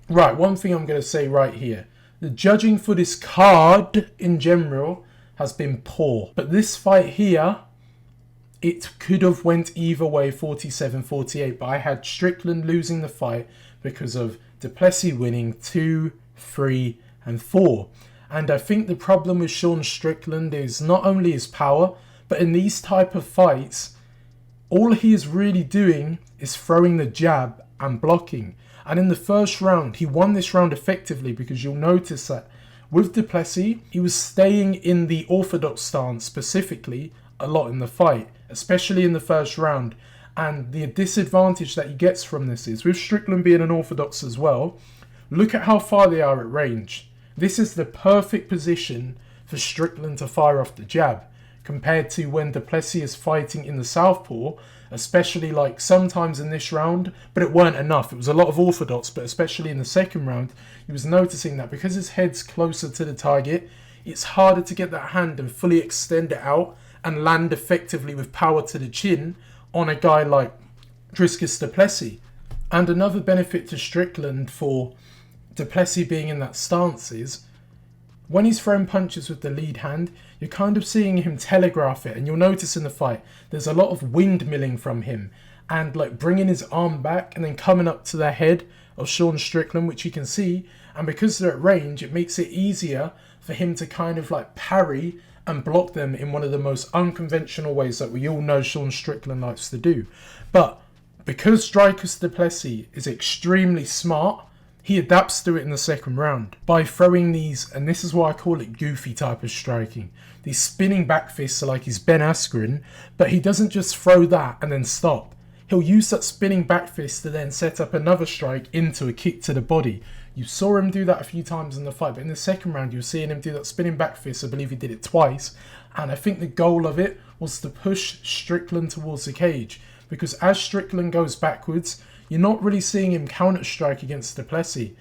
Right, one thing I'm going to say right here. The judging for this card in general has been poor. But this fight here, it could have went either way, 47-48. But I had Strickland losing the fight because of Du Plessis winning 2, 3 and 4. And I think the problem with Sean Strickland is not only his power, but in these type of fights, all he is really doing is throwing the jab and blocking. And in the first round, he won this round effectively because you'll notice that with Du Plessis, he was staying in the orthodox stance specifically a lot in the fight, especially in the first round. And the disadvantage that he gets from this is, with Strickland being an orthodox as well, look at how far they are at range. This is the perfect position for Strickland to fire off the jab, compared to when Du Plessis is fighting in the southpaw, especially like sometimes in this round, but it weren't enough. It was a lot of orthodox, but especially in the second round, he was noticing that because his head's closer to the target, it's harder to get that hand and fully extend it out and land effectively with power to the chin on a guy like Dricus Du Plessis. And another benefit to Strickland for Du Plessis being in that stance is, when he's throwing punches with the lead hand, you're kind of seeing him telegraph it. And you'll notice in the fight, there's a lot of windmilling from him. And like bringing his arm back and then coming up to the head of Sean Strickland, which you can see. And because they're at range, it makes it easier for him to kind of like parry and block them in one of the most unconventional ways that we all know Sean Strickland likes to do. But because Dricus Du Plessis is extremely smart, he adapts to it in the second round by throwing these, and this is why I call it goofy type of striking. These spinning back fists are like he's Ben Askren, but he doesn't just throw that and then stop. He'll use that spinning back fist to then set up another strike into a kick to the body. You saw him do that a few times in the fight, but in the second round you were seeing him do that spinning back fist. I believe he did it twice, and I think the goal of it was to push Strickland towards the cage, because as Strickland goes backwards, you're not really seeing him counter-strike against Du Plessis.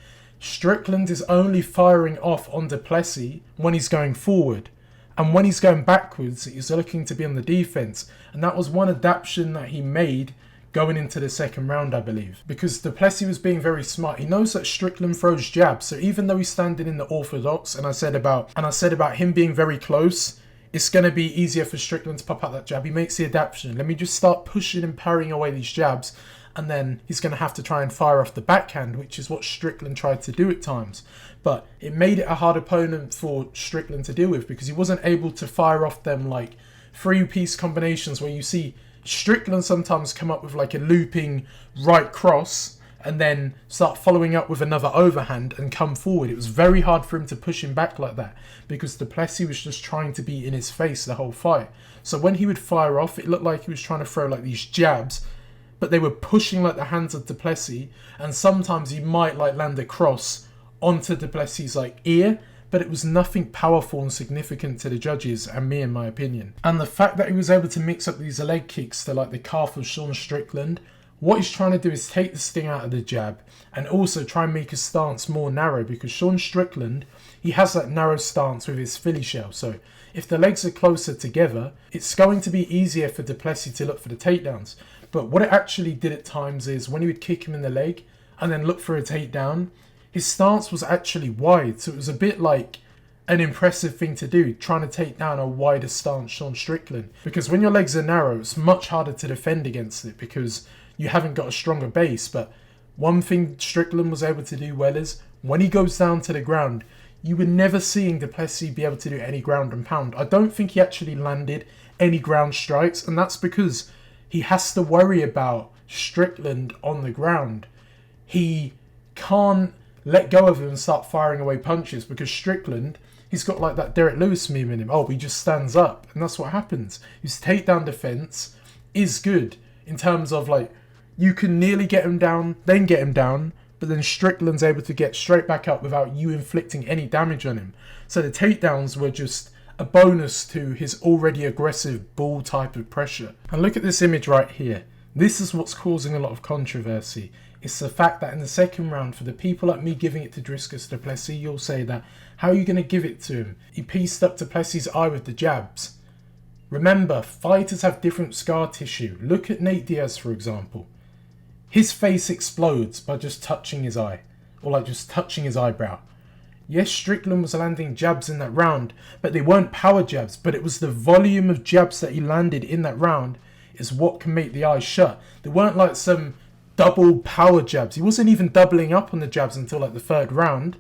Strickland is only firing off on Du Plessis when he's going forward. And when he's going backwards, he's looking to be on the defense. And that was one adaptation that he made going into the second round, I believe. Because Du Plessis was being very smart. He knows that Strickland throws jabs. So even though he's standing in the orthodox, and I said about him being very close, it's going to be easier for Strickland to pop out that jab. He makes the adaptation. Let me just start pushing and parrying away these jabs. And then he's going to have to try and fire off the backhand, which is what Strickland tried to do at times. But it made it a hard opponent for Strickland to deal with, because he wasn't able to fire off them like three-piece combinations where you see Strickland sometimes come up with like a looping right cross and then start following up with another overhand and come forward. It was very hard for him to push him back like that, because Du Plessis was just trying to be in his face the whole fight. So when he would fire off, it looked like he was trying to throw like these jabs, but they were pushing like the hands of Du Plessis, and sometimes he might like land a cross onto Du Plessis like ear, but it was nothing powerful and significant to the judges and me in my opinion. And the fact that he was able to mix up these leg kicks to like the calf of Sean Strickland, what he's trying to do is take the sting out of the jab and also try and make his stance more narrow, because Sean Strickland, he has that narrow stance with his Philly shell. So if the legs are closer together, it's going to be easier for Du Plessis to look for the takedowns. But what it actually did at times is when he would kick him in the leg and then look for a takedown, his stance was actually wide. So it was a bit like an impressive thing to do, trying to take down a wider stance Sean Strickland. Because when your legs are narrow, it's much harder to defend against it because you haven't got a stronger base. But one thing Strickland was able to do well is when he goes down to the ground, you were never seeing Du Plessis be able to do any ground and pound. I don't think he actually landed any ground strikes, and that's because he has to worry about Strickland on the ground. He can't let go of him and start firing away punches, because Strickland, he's got like that Derek Lewis meme in him. Oh, he just stands up, and that's what happens. His takedown defense is good in terms of like, you can nearly get him down, then get him down, but then Strickland's able to get straight back up without you inflicting any damage on him. So the takedowns were just a bonus to his already aggressive ball type of pressure. And look at this image right here. This is what's causing a lot of controversy. It's the fact that in the second round, for the people like me giving it to Dricus Du Plessis, you'll say that, how are you going to give it to him? He pieced up Du Plessis' eye with the jabs. Remember, fighters have different scar tissue. Look at Nate Diaz, for example. His face explodes by just touching his eye. or like just touching his eyebrow. Yes, Strickland was landing jabs in that round, but they weren't power jabs, but it was the volume of jabs that he landed in that round is what can make the eyes shut. They weren't like some double power jabs. He wasn't even doubling up on the jabs until like the third round.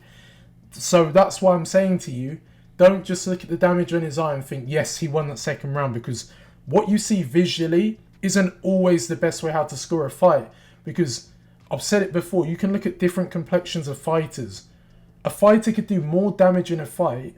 So that's why I'm saying to you, don't just look at the damage on his eye and think, yes, he won that second round, because what you see visually isn't always the best way how to score a fight. Because I've said it before, you can look at different complexions of fighters. A fighter could do more damage in a fight,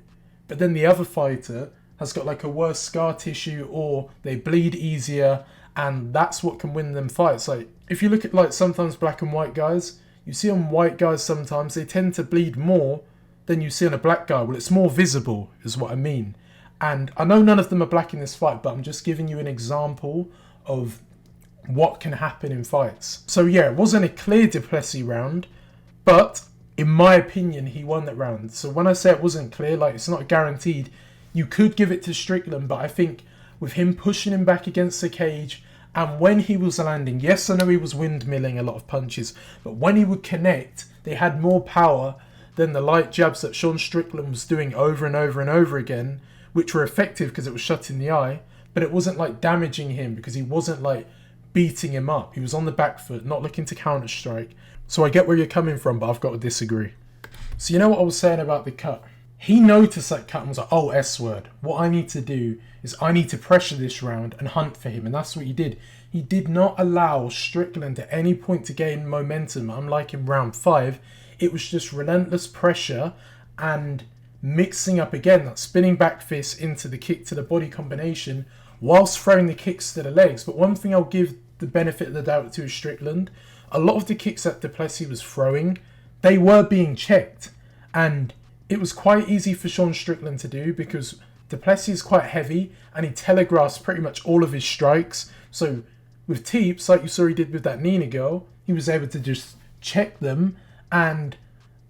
but then the other fighter has got like a worse scar tissue, or they bleed easier, and that's what can win them fights. Like if you look at like sometimes black and white guys, you see on white guys sometimes they tend to bleed more than you see on a black guy. Well, it's more visible is what I mean. And I know none of them are black in this fight, but I'm just giving you an example of what can happen in fights. So yeah, it wasn't a clear Du Plessis round, but in my opinion, he won that round. So when I say it wasn't clear, like it's not guaranteed, you could give it to Strickland, but I think with him pushing him back against the cage, and when he was landing, yes, I know he was windmilling a lot of punches, but when he would connect, they had more power than the light jabs that Sean Strickland was doing over and over and over again, which were effective because it was shutting the eye, but it wasn't like damaging him because he wasn't like beating him up. He was on the back foot, not looking to counter strike. So I get where you're coming from, but I've got to disagree. So you know what I was saying about the cut? He noticed that cut and was like, oh, S word. What I need to do is I need to pressure this round and hunt for him. And that's what he did. He did not allow Strickland at any point to gain momentum. Unlike in round 5, it was just relentless pressure and mixing up again that spinning back fist into the kick to the body combination whilst throwing the kicks to the legs. But one thing I'll give the benefit of the doubt to Strickland, a lot of the kicks that Du Plessis was throwing, they were being checked. And it was quite easy for Sean Strickland to do because Du Plessis is quite heavy and he telegraphs pretty much all of his strikes. So with Teeps, like you saw he did with that Nina girl, he was able to just check them, and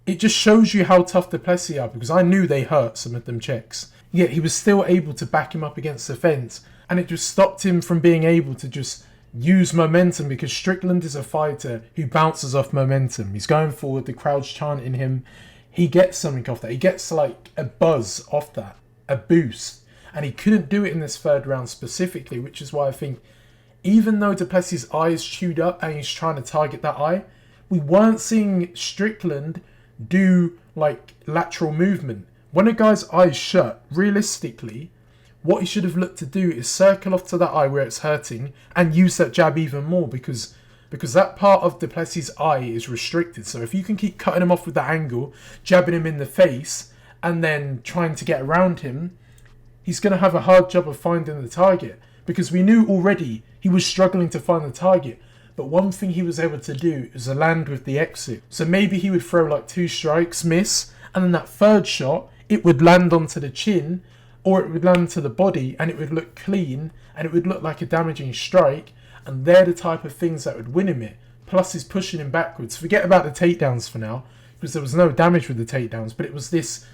it just shows you how tough Du Plessis are, because I knew they hurt some of them checks. Yet he was still able to back him up against the fence, and it just stopped him from being able to just use momentum, because Strickland is a fighter who bounces off momentum. He's going forward, the crowd's chanting him. He gets something off that. He gets like a buzz off that, a boost. And he couldn't do it in this third round specifically, which is why I think even though Du Plessis' eye is chewed up and he's trying to target that eye, we weren't seeing Strickland do like lateral movement. When a guy's eyes shut, realistically, what he should have looked to do is circle off to that eye where it's hurting and use that jab even more, because that part of Du Plessis' eye is restricted. So if you can keep cutting him off with that angle, jabbing him in the face, and then trying to get around him, he's going to have a hard job of finding the target, because we knew already he was struggling to find the target. But one thing he was able to do is land with the exit. So maybe he would throw like 2 strikes, miss, and then that third shot, it would land onto the chin, or it would land to the body, and it would look clean, and it would look like a damaging strike, and they're the type of things that would win him it. Plus he's pushing him backwards. Forget about the takedowns for now, because there was no damage with the takedowns, but it was this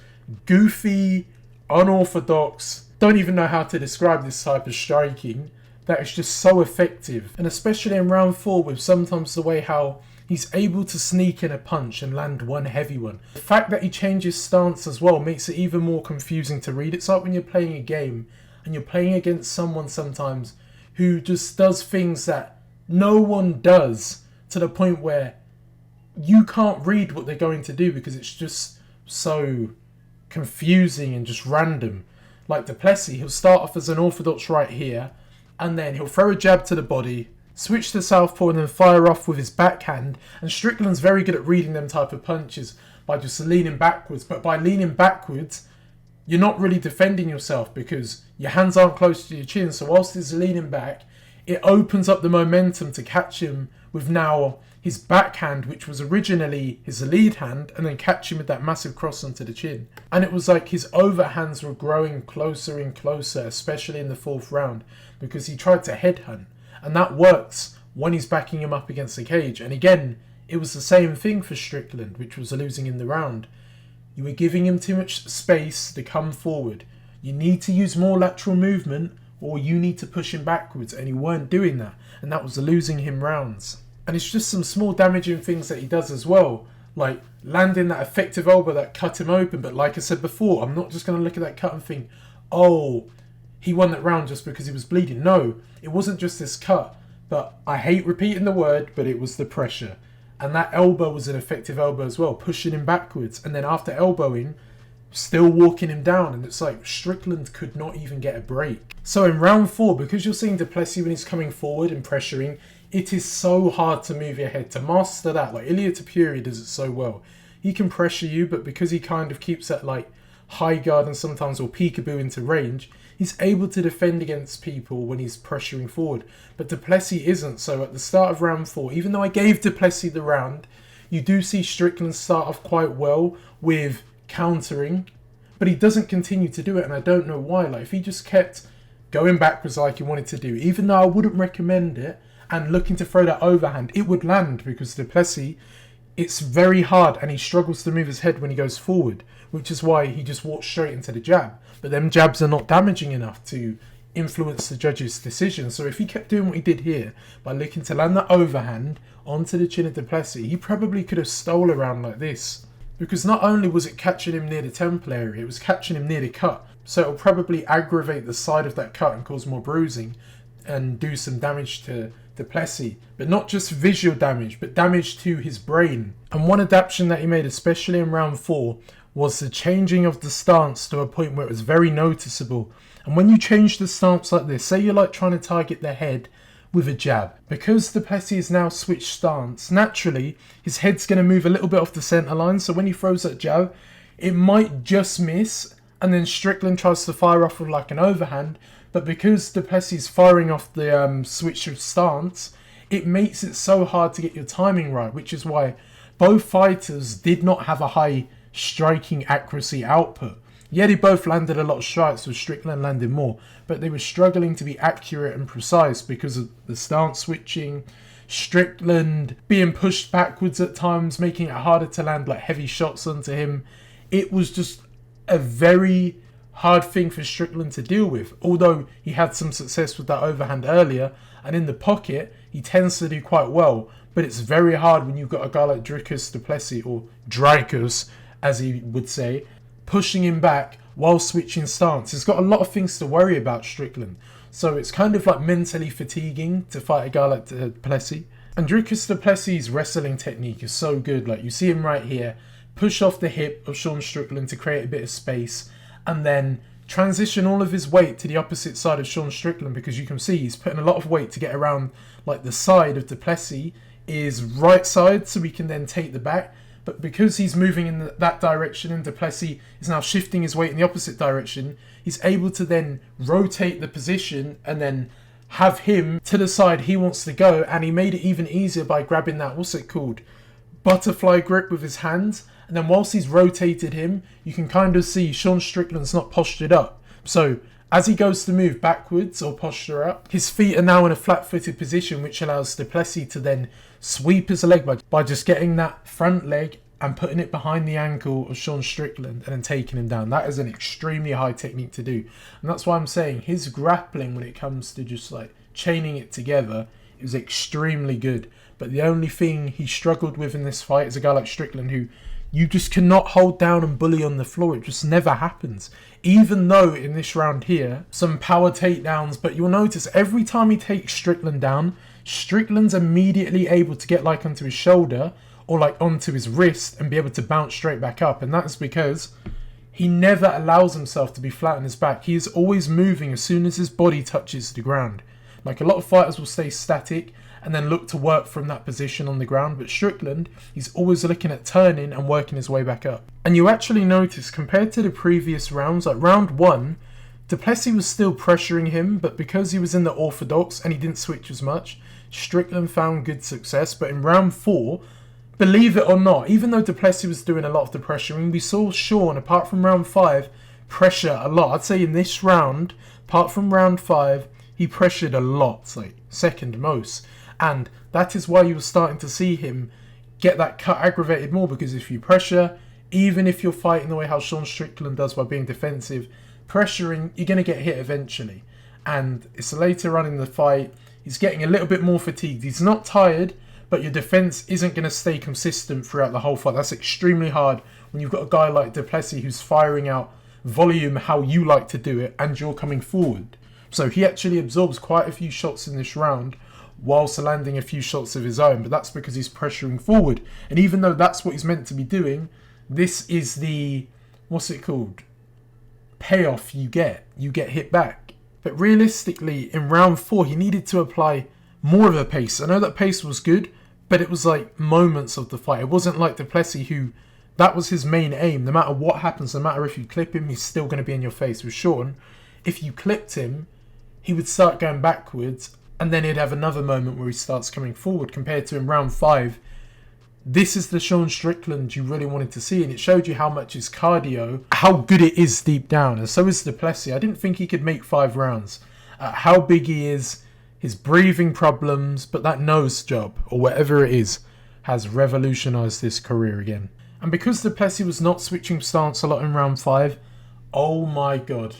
goofy, unorthodox, don't even know how to describe this type of striking, that is just so effective. And especially in round 4, with sometimes the way how he's able to sneak in a punch and land one heavy one. The fact that he changes stance as well makes it even more confusing to read. It's like when you're playing a game and you're playing against someone sometimes who just does things that no one does, to the point where you can't read what they're going to do because it's just so confusing and just random. Like Du Plessis, he'll start off as an orthodox right here, and then he'll throw a jab to the body, switch to southpaw, and then fire off with his backhand. And Strickland's very good at reading them type of punches by just leaning backwards. But by leaning backwards, you're not really defending yourself because your hands aren't close to your chin. So whilst he's leaning back, it opens up the momentum to catch him with now his backhand, which was originally his lead hand, and then catch him with that massive cross onto the chin. And it was like his overhands were growing closer and closer, especially in the 4th round, because he tried to headhunt. And that works when he's backing him up against the cage. And again, it was the same thing for Strickland, which was losing in the round. You were giving him too much space to come forward. You need to use more lateral movement, or you need to push him backwards. And he weren't doing that. And that was losing him rounds. And it's just some small damaging things that he does as well. like landing that effective elbow that cut him open. But like I said before, I'm not just going to look at that cut and think, oh, he won that round just because he was bleeding. No, it wasn't just this cut. But I hate repeating the word, but it was the pressure. And that elbow was an effective elbow as well, pushing him backwards. And then after elbowing, still walking him down. And it's like Strickland could not even get a break. So in round 4, because you're seeing Du Plessis when he's coming forward and pressuring, it is so hard to move your head, to master that. Like Ilia Topuria does it so well. He can pressure you, but because he kind of keeps that like high guard and sometimes will peekaboo into range, he's able to defend against people when he's pressuring forward. But Du Plessis isn't. So at the start of round 4, even though I gave Du Plessis the round, you do see Strickland start off quite well with countering, but he doesn't continue to do it, and I don't know why. Like if he just kept going backwards like he wanted to do, even though I wouldn't recommend it, and looking to throw that overhand, it would land, because Du Plessis, it's very hard and he struggles to move his head when he goes forward, which is why he just walks straight into the jab. But them jabs are not damaging enough to influence the judge's decision. So if he kept doing what he did here, by looking to land that overhand onto the chin of Du Plessis, he probably could have stole around like this. Because not only was it catching him near the temple area, it was catching him near the cut. So it'll probably aggravate the side of that cut and cause more bruising and do some damage to Du Plessis. But not just visual damage, but damage to his brain. And one adaptation that he made, especially in round 4, was the changing of the stance to a point where it was very noticeable. And when you change the stance like this, say you're like trying to target the head with a jab, because Du Plessis is now switched stance, naturally his head's going to move a little bit off the centre line. So when he throws that jab, it might just miss, and then Strickland tries to fire off with like an overhand. But because Du Plessis is firing off the switch of stance, it makes it so hard to get your timing right, which is why both fighters did not have a high striking accuracy output. Yeah, they both landed a lot of strikes, with Strickland landing more, but they were struggling to be accurate and precise because of the stance switching, Strickland being pushed backwards at times, making it harder to land like heavy shots onto him. It was just a very hard thing for Strickland to deal with, although he had some success with that overhand earlier, and in the pocket he tends to do quite well. But it's very hard when you've got a guy like Dricus Du Plessis, or Dricus as he would say, pushing him back while switching stance. He's got a lot of things to worry about, Strickland. So it's kind of like mentally fatiguing to fight a guy like Du Plessis. And Dricus Du Plessis' wrestling technique is so good. Like you see him right here, push off the hip of Sean Strickland to create a bit of space, and then transition all of his weight to the opposite side of Sean Strickland, because you can see he's putting a lot of weight to get around like the side of Du Plessis is right side, so he can then take the back. But because he's moving in that direction and Du Plessis is now shifting his weight in the opposite direction, he's able to then rotate the position and then have him to the side he wants to go. And he made it even easier by grabbing that, what's it called, butterfly grip with his hands. And then whilst he's rotated him, you can kind of see Sean Strickland's not postured up. So as he goes to move backwards or posture up, his feet are now in a flat-footed position, which allows Du Plessis to then sweep his leg by just getting that front leg and putting it behind the ankle of Sean Strickland and then taking him down. That is an extremely high technique to do. And that's why I'm saying his grappling, when it comes to just like chaining it together, is extremely good. But the only thing he struggled with in this fight is a guy like Strickland, who you just cannot hold down and bully on the floor. It just never happens. Even though in this round here, some power takedowns, but you'll notice every time he takes Strickland down, Strickland's immediately able to get like onto his shoulder or like onto his wrist and be able to bounce straight back up. And that's because he never allows himself to be flat on his back. He is always moving as soon as his body touches the ground. Like a lot of fighters will stay static and then look to work from that position on the ground, but Strickland, he's always looking at turning and working his way back up. And you actually notice, compared to the previous rounds, like round 1, Du Plessis was still pressuring him, but because he was in the orthodox and he didn't switch as much, Strickland found good success. But in round 4, believe it or not, even though Du Plessis was doing a lot of the pressuring, we saw Sean, apart from round 5, pressure a lot. I'd say in this round, apart from round 5, he pressured a lot, like second most. And that is why you were starting to see him get that cut aggravated more, because if you pressure, even if you're fighting the way how Sean Strickland does by being defensive, pressuring, you're going to get hit eventually. And it's later on in the fight, he's getting a little bit more fatigued. He's not tired, but your defense isn't going to stay consistent throughout the whole fight. That's extremely hard when you've got a guy like Du Plessis who's firing out volume how you like to do it and you're coming forward. So he actually absorbs quite a few shots in this round whilst landing a few shots of his own, but that's because he's pressuring forward. And even though that's what he's meant to be doing, this is the, what's it called, payoff you get hit back. But realistically, in round 4, he needed to apply more of a pace. I know that pace was good, but it was like moments of the fight. It wasn't like Du Plessis, who, that was his main aim. No matter what happens, no matter if you clip him, he's still going to be in your face. With Sean, if you clipped him, he would start going backwards, and then he'd have another moment where he starts coming forward. Compared to in round 5, this is the Sean Strickland you really wanted to see, and it showed you how much his cardio, how good it is deep down, and so is Du Plessis. I didn't think he could make 5 rounds. How big he is, his breathing problems, but that nose job, or whatever it is, has revolutionised his career again. And because Du Plessis was not switching stance a lot in round 5, oh my god.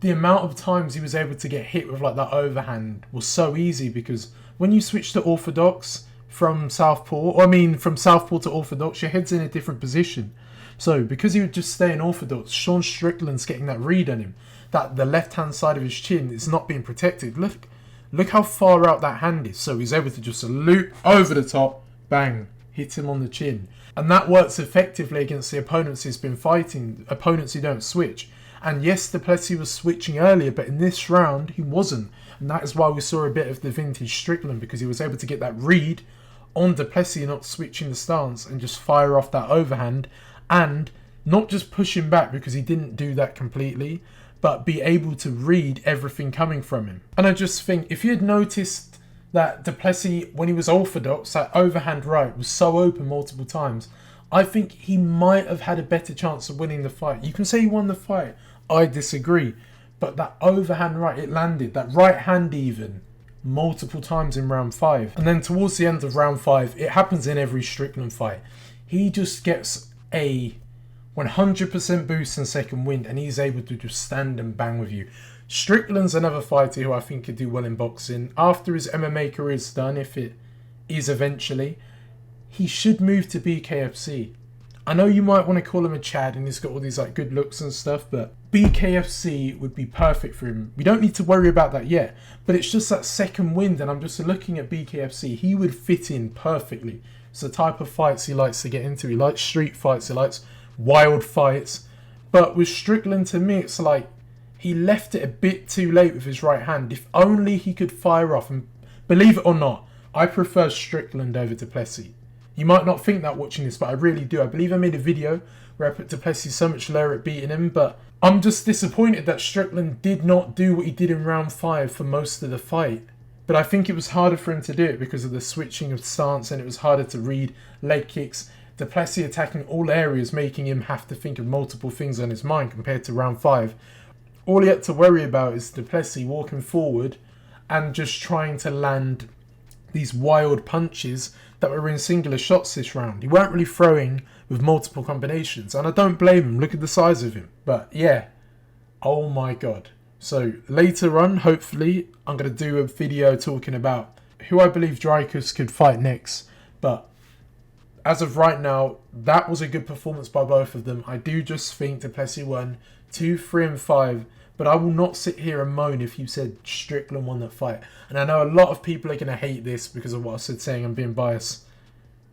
The amount of times he was able to get hit with like that overhand was so easy, because when you switch to orthodox from southpaw to orthodox, your head's in a different position. So because he would just stay in orthodox, Sean Strickland's getting that read on him, that the left hand side of his chin is not being protected. Look how far out that hand is. So he's able to just loop over the top, bang, hit him on the chin. And that works effectively against the opponents he's been fighting, opponents who don't switch. And yes, Du Plessis was switching earlier, but in this round, he wasn't. And that is why we saw a bit of the vintage Strickland, because he was able to get that read on Du Plessis, not switching the stance, and just fire off that overhand. And not just push him back, because he didn't do that completely, but be able to read everything coming from him. And I just think, if you had noticed that Du Plessis, when he was orthodox, that overhand right was so open multiple times, I think he might have had a better chance of winning the fight. You can say he won the fight. I disagree. But that overhand right, it landed. That right hand even, multiple times in round 5. And then towards the end of round 5, it happens in every Strickland fight. He just gets a 100% boost in second wind, and he's able to just stand and bang with you. Strickland's another fighter who I think could do well in boxing. After his MMA career is done, if it is eventually, he should move to BKFC. I know you might want to call him a Chad and he's got all these like good looks and stuff, but BKFC would be perfect for him. We don't need to worry about that yet, but it's just that second wind, and I'm just looking at BKFC. He would fit in perfectly. It's the type of fights he likes to get into. He likes street fights, he likes wild fights. But with Strickland, to me, it's like he left it a bit too late with his right hand. If only he could fire off, and believe it or not, I prefer Strickland over Du Plessis. You might not think that watching this, but I really do. I believe I made a video where I put Du Plessis so much lower at beating him, but I'm just disappointed that Strickland did not do what he did in round 5 for most of the fight. But I think it was harder for him to do it because of the switching of stance, and it was harder to read leg kicks. Du Plessis attacking all areas, making him have to think of multiple things on his mind compared to round 5. All he had to worry about is Du Plessis walking forward and just trying to land these wild punches that were in singular shots this round. He weren't really throwing with multiple combinations, and I don't blame him. Look at the size of him. But yeah, oh my god. So later on, hopefully, I'm going to do a video talking about who I believe Dricus could fight next. But as of right now, that was a good performance by both of them. I do just think Du Plessis won 2, 3 and 5. But I will not sit here and moan if you said Strickland won that fight. And I know a lot of people are going to hate this because of what I said, saying I'm being biased.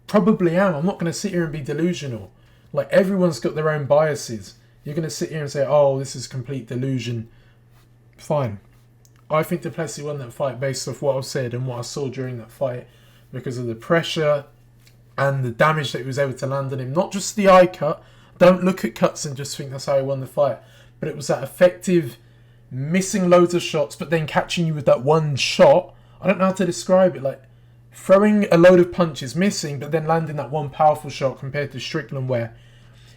Probably am. I'm not going to sit here and be delusional. Like, everyone's got their own biases. You're going to sit here and say, oh, this is complete delusion. Fine. I think Du Plessis won that fight based off what I said and what I saw during that fight, because of the pressure and the damage that he was able to land on him. Not just the eye cut. Don't look at cuts and just think that's how he won the fight. But it was that effective missing loads of shots, but then catching you with that one shot. I don't know how to describe it. Like, throwing a load of punches, missing, but then landing that one powerful shot, compared to Strickland, where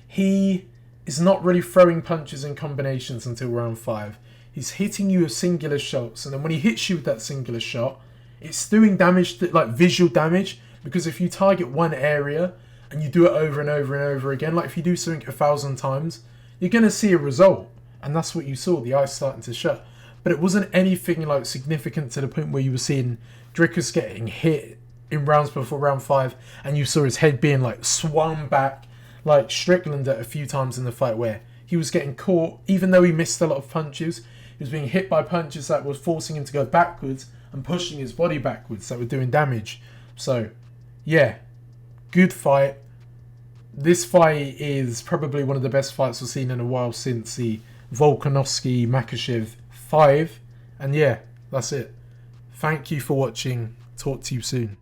he is not really throwing punches and combinations until round 5. He's hitting you with singular shots, and then when he hits you with that singular shot, it's doing damage, like visual damage, because if you target one area and you do it over and over and over again, like if you do something 1,000 times, you're going to see a result. And that's what you saw, the eyes starting to shut. But it wasn't anything like significant to the point where you were seeing Dricus getting hit in rounds before round 5, and you saw his head being like swung back, like Strickland at a few times in the fight where he was getting caught, even though he missed a lot of punches, he was being hit by punches that was forcing him to go backwards and pushing his body backwards that were doing damage. So, yeah, good fight. This fight is probably one of the best fights we've seen in a while since the Volkanovski-Makhachev 5. And yeah, that's it. Thank you for watching. Talk to you soon.